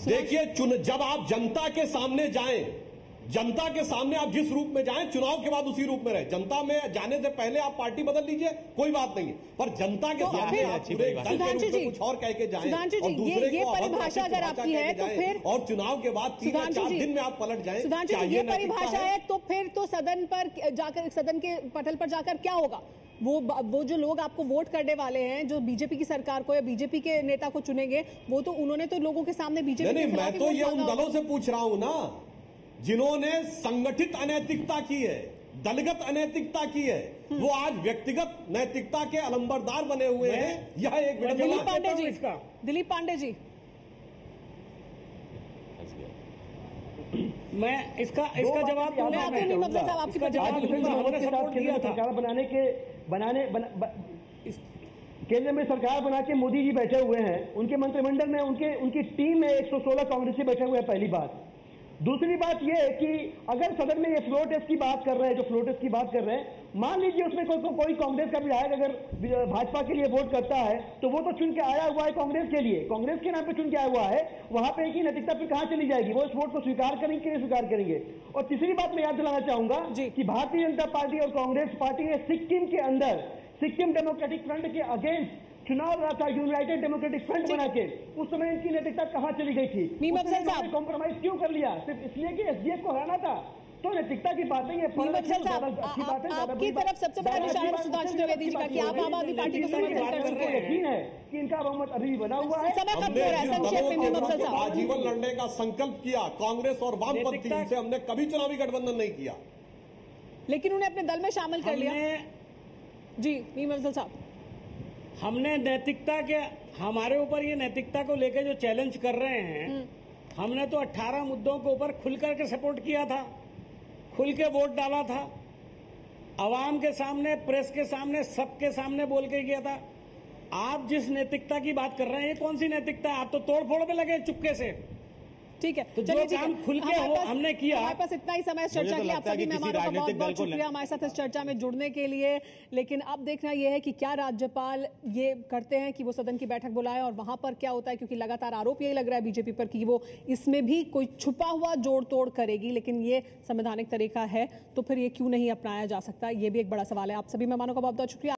E: देखिए, जब आप जनता के सामने जाएं, जनता के सामने आप जिस रूप में जाएं, चुनाव के बाद उसी रूप में रहे। जनता में जाने से पहले आप पार्टी बदल लीजिए, कोई बात नहीं है, पर जनता के सामने आप पूरे दल के रूप में कुछ और कह के जाएं और दूसरे को
A: परिभाषा अगर आपकी है तो फिर,
E: और चुनाव के बाद 3 या 4 दिन में आप पलट जाएं,
A: सुधांशु जी ये परिभाषा है तो फिर तो सदन पर जाकर, सदन के पटल पर जाकर क्या होगा? वो जो लोग आपको वोट करने वाले हैं, जो बीजेपी की सरकार को या बीजेपी के नेता को चुनेंगे, वो तो उन्होंने तो लोगों के सामने बीजेपी
E: नहीं, मैं तो ये उन दलों से पूछ रहा हूं ना जिन्होंने संगठित अनैतिकता की है, दलगत अनैतिकता की है, वो आज व्यक्तिगत नैतिकता के अलंबरदार बने हुए हैं। यह एक
A: दिलीप पांडे जी, दिलीप पांडे जी,
G: मैं इसका जवाब दूंगा।
F: आपका जवाब सरकार केंद्र में सरकार बना के मोदी जी बैठे हुए हैं, उनके मंत्रिमंडल में उनकी टीम में 116 कांग्रेसी बैठे हुए हैं, पहली बात। दूसरी बात यह है कि अगर सदन में ये फ्लोर टेस्ट की बात कर रहे हैं, जो फ्लोर टेस्ट की बात कर रहे हैं, मान लीजिए उसमें कोई कांग्रेस का विधायक अगर भाजपा के लिए वोट करता है तो वो तो चुन के आया हुआ है कांग्रेस के लिए, कांग्रेस के नाम पे चुन के आया हुआ है, वहां पे की नैतिकता पे कहां चली जाएगी? वो इस वोट को स्वीकार करेंगे कि नहीं स्वीकार करेंगे? और तीसरी बात मैं याद दिलाना चाहूंगा कि भारतीय जनता पार्टी और कांग्रेस पार्टी ने सिक्किम के अंदर सिक्किम डेमोक्रेटिक फ्रंट के अगेंस्ट चुनाव रहा था, यूनाइटेड डेमोक्रेटिक फ्रंट बना के। उस समय इनकी नैतिकता कहां चली गई थी? कॉम्प्रोमाइज क्यों कर लिया? सिर्फ इसलिए कि एसडीएफ को हराना था। तो नैतिकता की बात नहीं है।
A: आपकी तरफ सबसे बड़ा निशाना सुधांशु त्रिवेदी जी का कि आप आम आदमी पार्टी को समर्थन कर रहे हैं।
F: यकीन है कि इनका बहुमत अभी भी बना हुआ है।
E: आजीवन लड़ने का संकल्प किया कांग्रेस और वामपंथी, से हमने कभी चुनावी गठबंधन नहीं किया,
A: लेकिन उन्हें अपने दल में शामिल कर लिया। जी मीम अफजल साहब,
G: हमने नैतिकता के, हमारे ऊपर ये नैतिकता को लेकर जो चैलेंज कर रहे हैं, हमने तो 18 मुद्दों के ऊपर खुल करके सपोर्ट किया था, खुल के वोट डाला था, अवाम के सामने, प्रेस के सामने, सबके सामने बोल के किया था। आप जिस नैतिकता की बात कर रहे हैं, ये कौन सी नैतिकता है? आप तो तोड़-फोड़ में लगे चुपके से।
A: ठीक है,
G: तो जो काम खुल के हमने किया।
A: हमारे पास इतना ही समय इस चर्चा के लिए। आप सभी मेहमानों का बहुत बहुत शुक्रिया हमारे साथ इस चर्चा में जुड़ने के लिए। लेकिन अब देखना यह है कि क्या राज्यपाल ये करते हैं कि वो सदन की बैठक बुलाए और वहां पर क्या होता है, क्योंकि लगातार आरोप यही लग रहा है बीजेपी पर कि वो इसमें भी कोई छुपा हुआ जोड़ तोड़ करेगी। लेकिन ये संवैधानिक तरीका है तो फिर ये क्यों नहीं अपनाया जा सकता, ये भी एक बड़ा सवाल है। आप सभी मेहमानों का बहुत बहुत शुक्रिया।